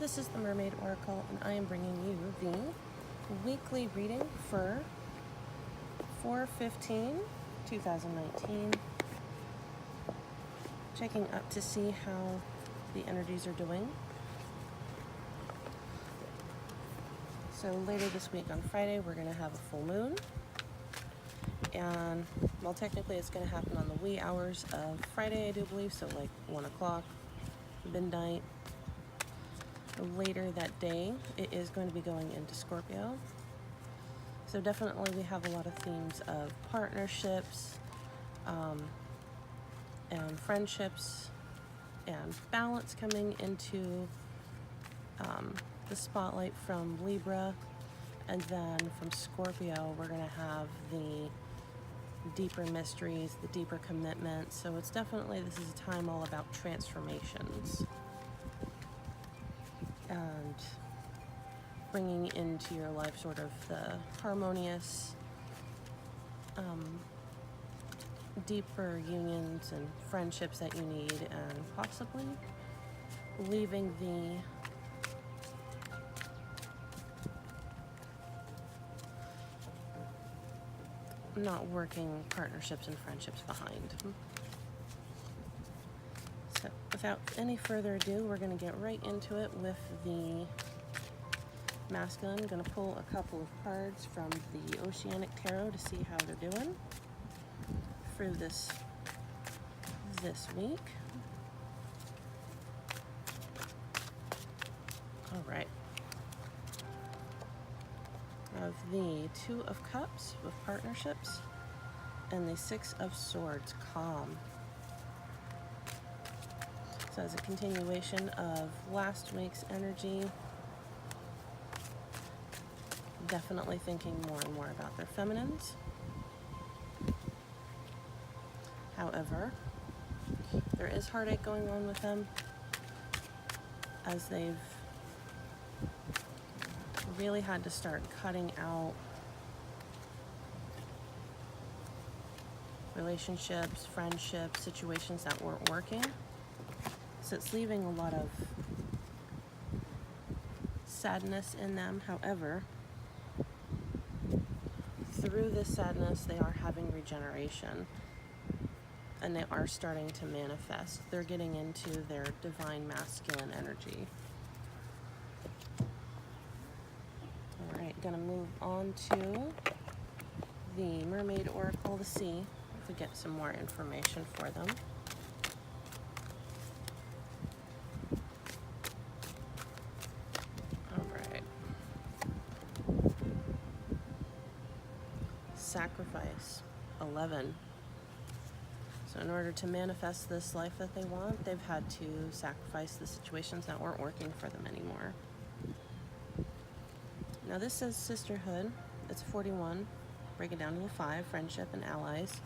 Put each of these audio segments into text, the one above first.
this is the Mermaid Oracle, and I am bringing you the weekly reading for 4/15/2019. Checking up to see how the energies are doing. So later this week on Friday, we're going to have a full moon. And, well, technically it's going to happen on the wee hours of Friday, I do believe, so like 1 o'clock, midnight. Later that day, it is going to be going into Scorpio. So definitely we have a lot of themes of partnerships, and friendships, and balance coming into the spotlight from Libra. And then from Scorpio, we're going to have the deeper mysteries, the deeper commitments. So it's definitely, this is a time all about transformations and bringing into your life sort of the harmonious, deeper unions and friendships that you need, and possibly leaving the not working partnerships and friendships behind. So without any further ado, we're going to get right into it with the masculine. I'm going to pull a couple of cards from the Oceanic Tarot to see how they're doing for this week. All right. Of the Two of Cups with partnerships, and the Six of Swords, calm. So as a continuation of last week's energy, definitely thinking more and more about their feminines. However, there is heartache going on with them, as they've really had to start cutting out relationships, friendships, situations that weren't working. So it's leaving a lot of sadness in them. However, through this sadness, they are having regeneration, and they are starting to manifest. They're getting into their divine masculine energy. All right, gonna move on to the Mermaid Oracle to see if we get some more information for them. All right. Sacrifice, 11. So in order to manifest this life that they want, they've had to sacrifice the situations that weren't working for them anymore. Now this says sisterhood. It's 41. Break it down to a 5, friendship and allies.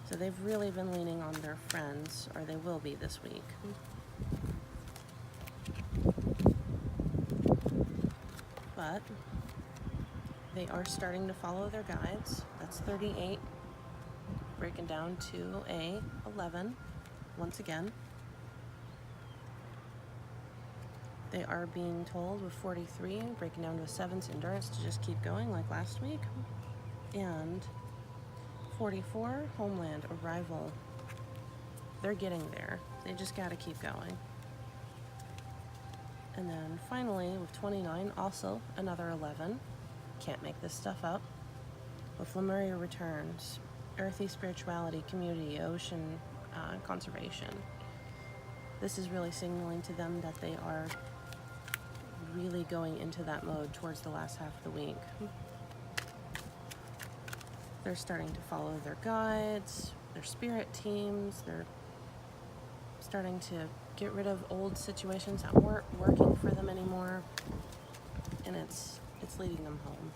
So they've really been leaning on their friends, or they will be this week. But they are starting to follow their guides. That's 38. Breaking down to a 11 once again. They are being told with 43, breaking down to a 7's endurance to just keep going like last week. And 44, homeland, arrival. They're getting there. They just gotta keep going. And then finally with 29, also another 11. Can't make this stuff up. With Lemuria returns, earthy spirituality, community, ocean, conservation. This is really signaling to them that they are really going into that mode towards the last half of the week. They're starting to follow their guides, their spirit teams. They're starting to get rid of old situations that weren't working for them anymore, and it's leading them home.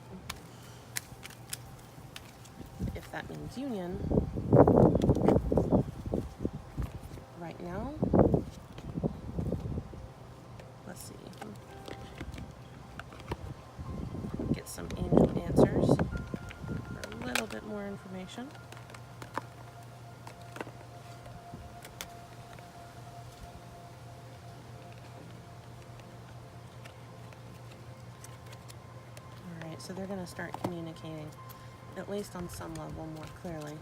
If that means union, right now, let's see. Get some angel answers for a little bit more information. So they're going to start communicating, at least on some level, more clearly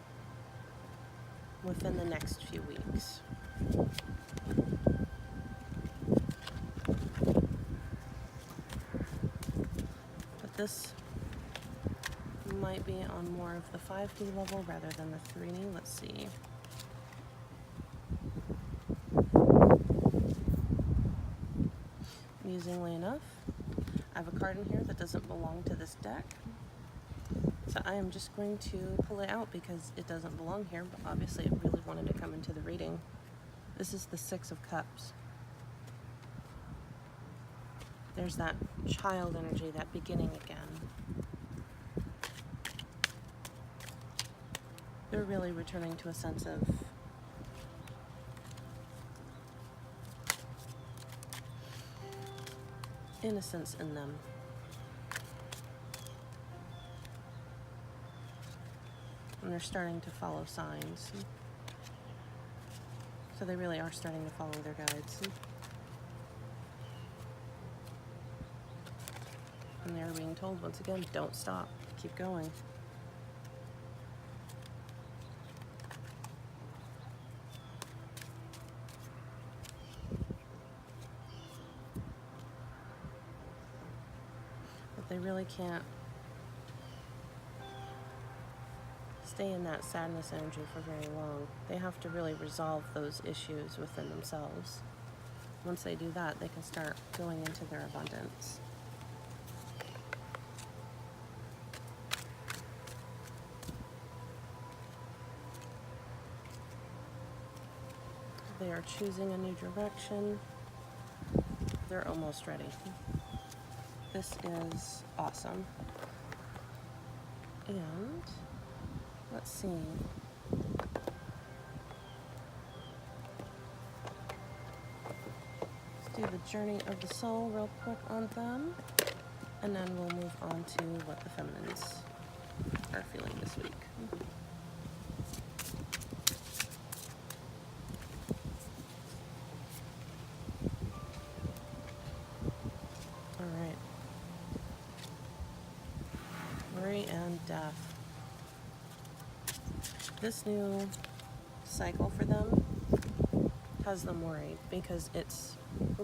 within the next few weeks. But this might be on more of the 5D level rather than the 3D. Let's see. Amusingly enough, I have a card in here that doesn't belong to this deck. So I am just going to pull it out because it doesn't belong here, but obviously it really wanted to come into the reading. This is the Six of Cups. There's that child energy, that beginning again. They're really returning to a sense of innocence in them. And they're starting to follow signs. So they really are starting to follow their guides. And they're being told once again, don't stop, keep going. But they really can't stay in that sadness energy for very long. They have to really resolve those issues within themselves. Once they do that, they can start going into their abundance. They are choosing a new direction. They're almost ready. This is awesome. And let's see. Let's do the journey of the soul real quick on them. And then we'll move on to what the feminines are feeling this week. Alright. Worry and death. This new cycle for them has them worried because it's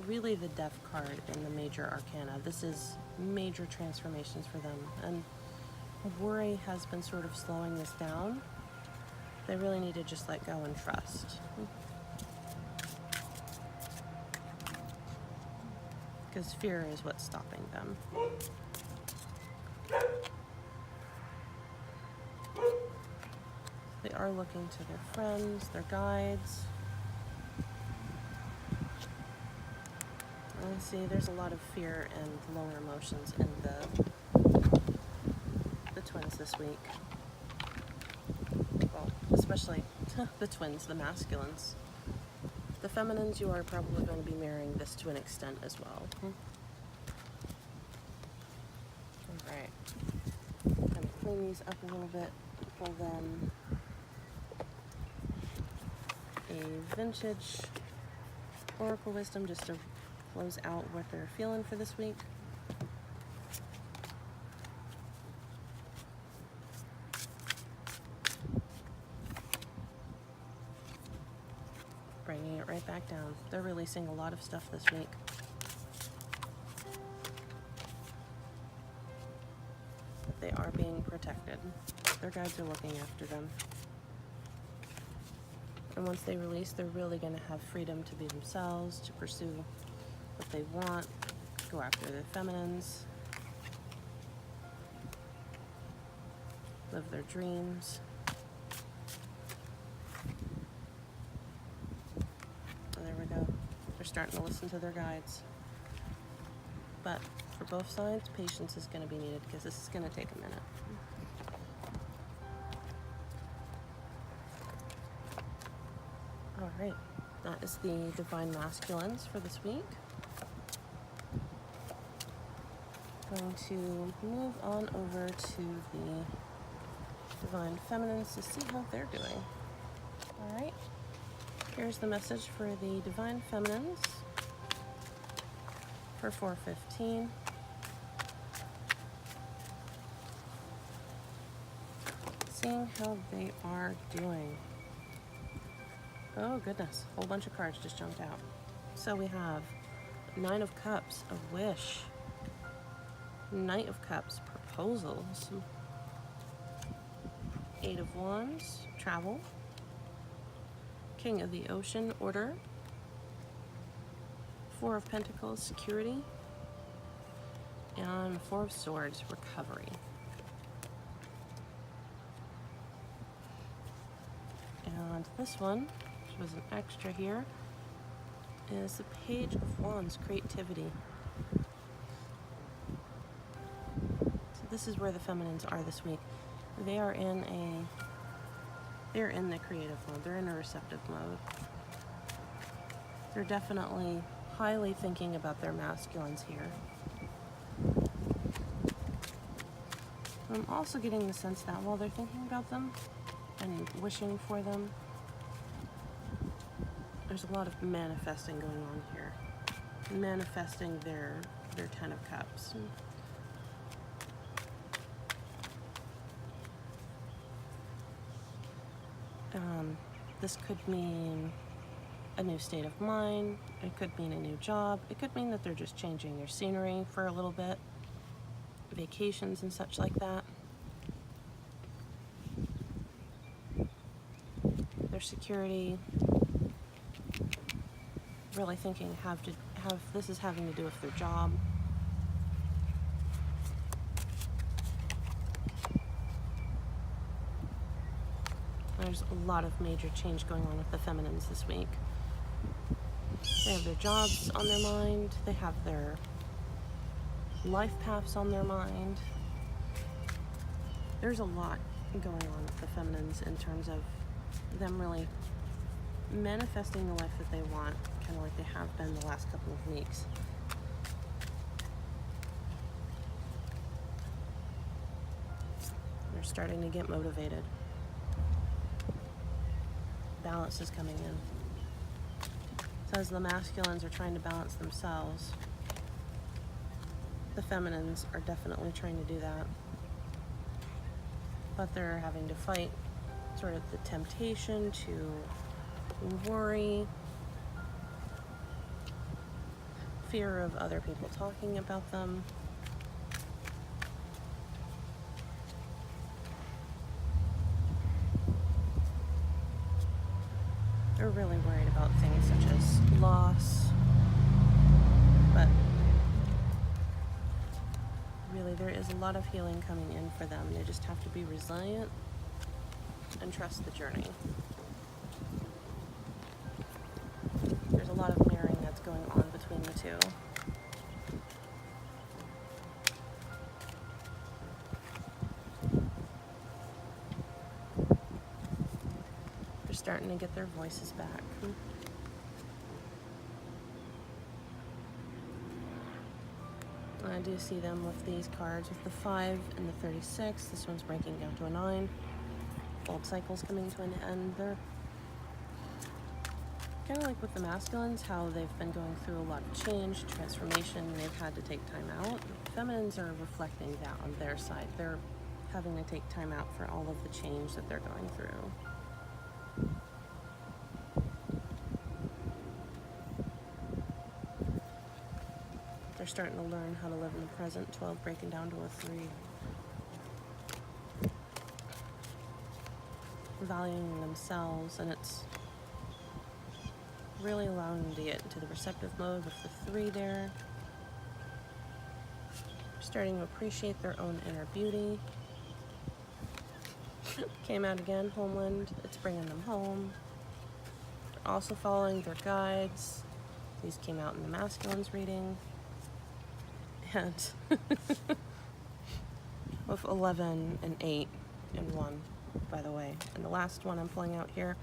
really the death card in the major arcana. This is major transformations for them, and worry has been sort of slowing this down. They really need to just let go and trust. Because fear is what's stopping them. They are looking to their friends, their guides. And see, there's a lot of fear and lower emotions in the twins this week. Well, especially the twins, the masculines. The feminines, you are probably going to be mirroring this to an extent as well. Alright. Kind of clean these up a little bit. Pull them a vintage Oracle Wisdom just to close out what they're feeling for this week. Bringing it right back down. They're releasing a lot of stuff this week. But they are being protected. Their guides are looking after them. And once they release, they're really going to have freedom to be themselves, to pursue what they want, go after the feminines, live their dreams. And there we go. They're starting to listen to their guides. But for both sides, patience is going to be needed because this is going to take a minute. Alright, that is the Divine Masculines for this week. Going to move on over to the Divine Feminines to see how they're doing. Alright, here's the message for the Divine Feminines for 4/15. seeing how they are doing. Oh goodness, a whole bunch of cards just jumped out. So we have Nine of Cups, a wish. Knight of Cups, proposals. Eight of Wands, travel. King of the Ocean, order. Four of Pentacles, security. And Four of Swords, recovery. And this one, which was an extra here, is the Page of Wands, creativity. So this is where the feminines are this week. They're in the creative mode. They're in a receptive mode. They're definitely highly thinking about their masculines here. I'm also getting the sense that while they're thinking about them and wishing for them, there's a lot of manifesting going on here. Manifesting their Ten of Cups. This could mean a new state of mind. It could mean a new job. It could mean that they're just changing their scenery for a little bit. Vacations and such like that. Their security. Really thinking this is having to do with their job. There's a lot of major change going on with the feminines this week. They have their jobs on their mind. They have their life paths on their mind. There's a lot going on with the feminines in terms of them really manifesting the life that they want, kind of like they have been the last couple of weeks. They're starting to get motivated. Balance is coming in. So as the masculines are trying to balance themselves, the feminines are definitely trying to do that. But they're having to fight sort of the temptation to worry, fear of other people talking about them. They're really worried about things such as loss, but really there is a lot of healing coming in for them. They just have to be resilient and trust the journey. There's a lot of mirroring that's going on between the two. They're starting to get their voices back. I do see them with these cards with the 5 and the 36. This one's breaking down to a 9. Old cycles coming to an end. They're kind of like with the masculines, how they've been going through a lot of change, transformation, they've had to take time out. Feminines are reflecting that on their side. They're having to take time out for all of the change that they're going through. They're starting to learn how to live in the present. 12 breaking down to a 3. Valuing themselves, and it's really allowing them to get into the receptive mode with the 3 there. Starting to appreciate their own inner beauty. Came out again, homeland. It's bringing them home. They're also following their guides. These came out in the masculines reading. And with 11 and 8 and 1, by the way. And the last one I'm pulling out here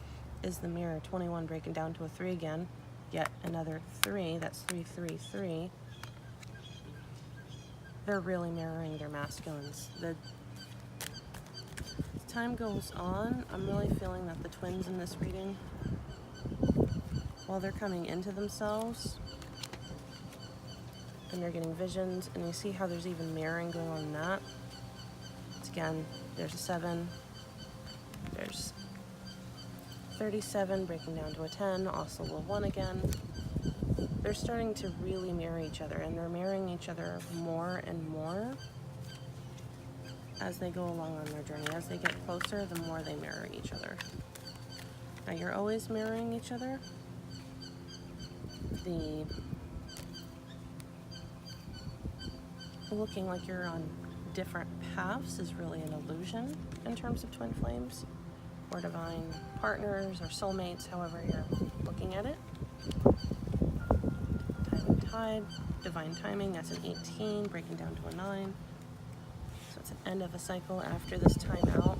is the mirror. 21 breaking down to a 3 again. Yet another 3. That's 3, 3, 3. They're really mirroring their masculines. As time goes on, I'm really feeling that the twins in this reading, while they're coming into themselves, and they're getting visions, and you see how there's even mirroring going on in that. It's again, there's a 7, There's 37 breaking down to a 10, also a 1 again. They're starting to really mirror each other, and they're mirroring each other more and more as they go along on their journey. As they get closer, the more they mirror each other. Now, you're always mirroring each other. The looking like you're on different paths is really an illusion in terms of twin flames or divine partners or soulmates, however you're looking at it. Time and tide, divine timing, that's an 18, breaking down to a 9. So it's an end of a cycle after this time out.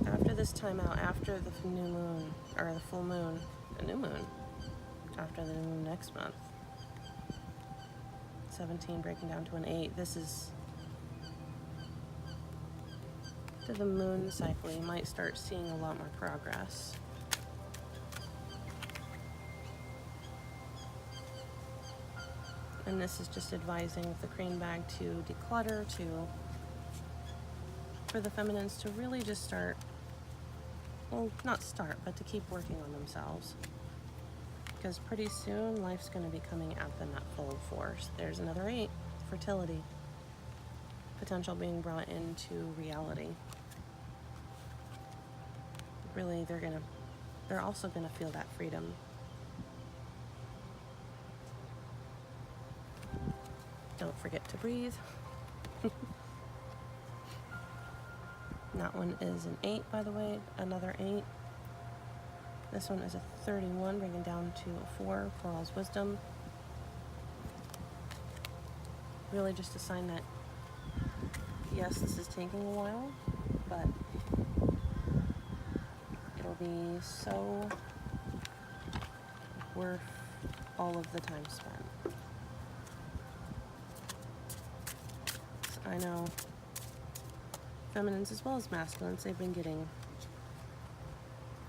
After this time out, after the new moon, or the full moon, the new moon, after the new moon next month. 17 breaking down to an 8. This is to the moon cycle. You might start seeing a lot more progress. And this is just advising with the Crane bag to declutter, for the feminines to really just start, well, not start, but to keep working on themselves. Because pretty soon, life's going to be coming at them at full force. There's another 8, fertility. Potential being brought into reality. Really, they're also going to feel that freedom. Don't forget to breathe. That one is an 8, by the way, another 8. This one is a 31, bringing down to a 4, Coral's wisdom. Really just a sign that, yes, this is taking a while, but it'll be so worth all of the time spent. So I know feminines as well as masculines, they've been getting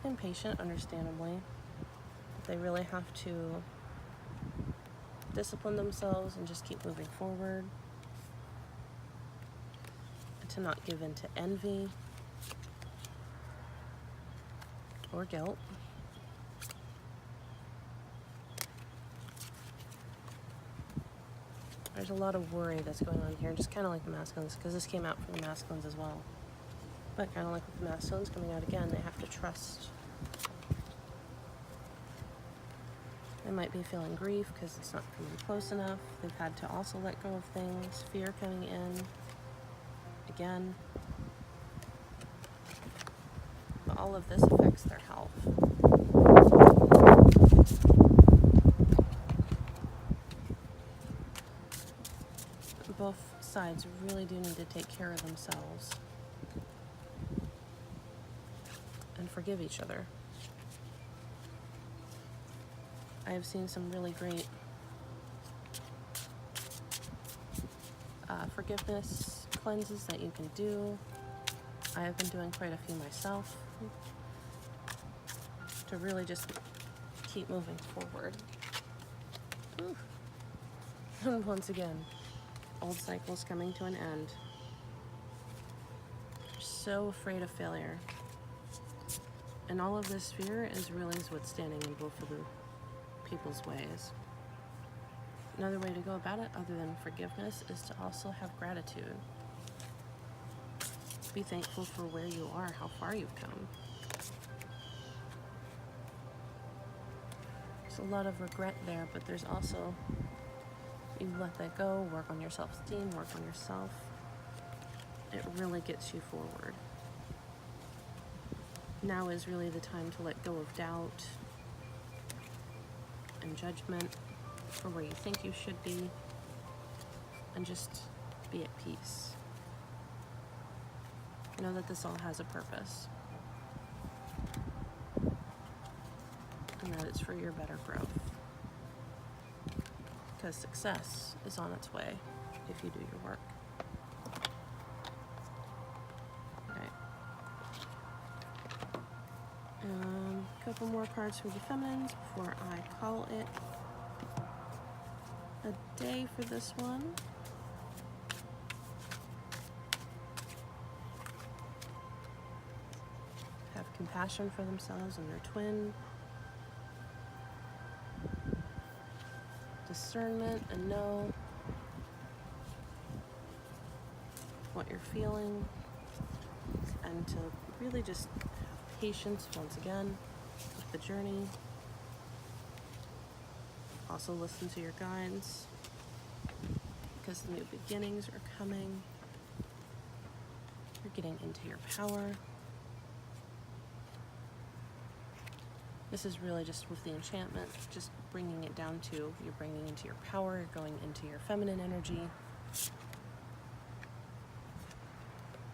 impatient, understandably. They really have to discipline themselves and just keep moving forward. And to not give in to envy or guilt. There's a lot of worry that's going on here, just kind of like the masculines, because this came out for the masculines as well. But kind of like with the masculines coming out again, they have to trust. They might be feeling grief because it's not coming close enough. They've had to also let go of things. Fear coming in again. But all of this affects their health. Both sides really do need to take care of themselves and forgive each other. I have seen some really great forgiveness cleanses that you can do. I have been doing quite a few myself to really just keep moving forward. Ooh. And once again, old cycles coming to an end. They're so afraid of failure. And all of this fear is really what's standing in both of the people's ways. Another way to go about it, other than forgiveness, is to also have gratitude. Be thankful for where you are, how far you've come. There's a lot of regret there, but there's also, you let that go, work on your self-esteem, work on yourself. It really gets you forward. Now is really the time to let go of doubt and judgment for where you think you should be, and just be at peace. Know that this all has a purpose, and that it's for your better growth. Because success is on its way if you do your work. Alright. A couple more cards for the feminines before I call it a day for this one. compassion for themselves and their twin, discernment, and know what you're feeling, and to really just have patience once again with the journey. Also listen to your guides, because the new beginnings are coming. You're getting into your power. This is really just with the enchantment, just bringing it down to you're bringing into your power, you're going into your feminine energy.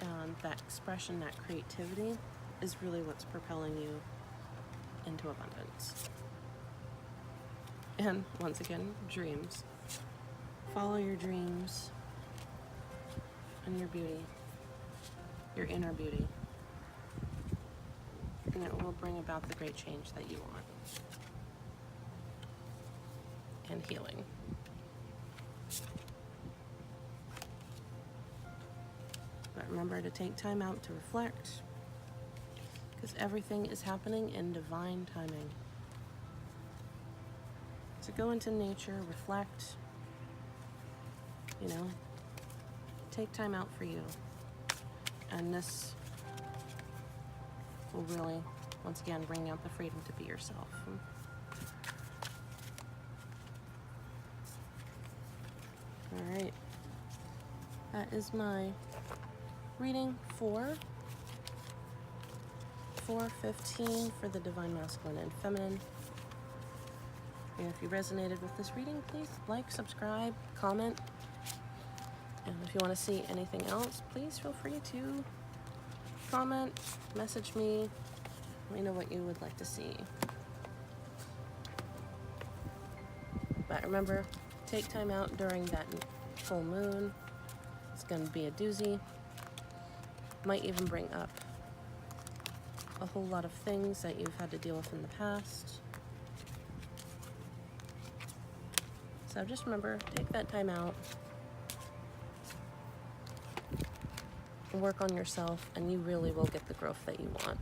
And that expression, that creativity is really what's propelling you into abundance. And once again, dreams. Follow your dreams and your beauty, your inner beauty. And it will bring about the great change that you want. And healing. But remember to take time out to reflect, because everything is happening in divine timing. So go into nature, reflect, take time out for you. And this will really, once again, bring out the freedom to be yourself. All right. That is my reading for 4/15 for the Divine Masculine and Feminine. And if you resonated with this reading, please like, subscribe, comment. And if you want to see anything else, please feel free to comment, message me, let me know what you would like to see. But remember, take time out during that full moon. It's going to be a doozy. Might even bring up a whole lot of things that you've had to deal with in the past. So just remember, take that time out, work on yourself, and you really will get the growth that you want.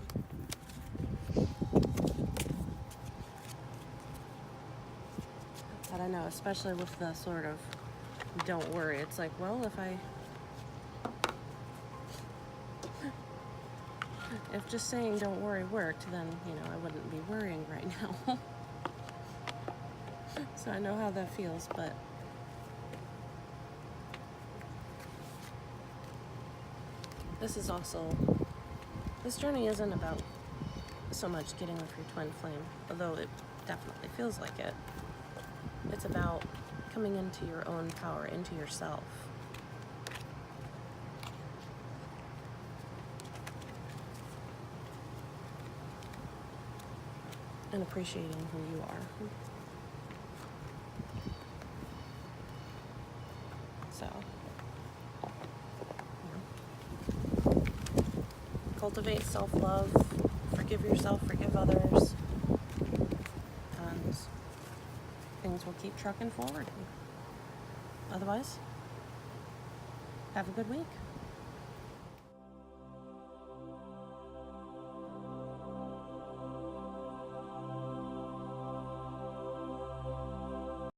But I know, especially with the sort of don't worry, it's like, well, if just saying don't worry worked, then, I wouldn't be worrying right now. So I know how that feels, but this journey isn't about so much getting with your twin flame, although it definitely feels like it. It's about coming into your own power, into yourself. And appreciating who you are. So, cultivate self-love, forgive yourself, forgive others, and things will keep trucking forward. Otherwise, have a good week.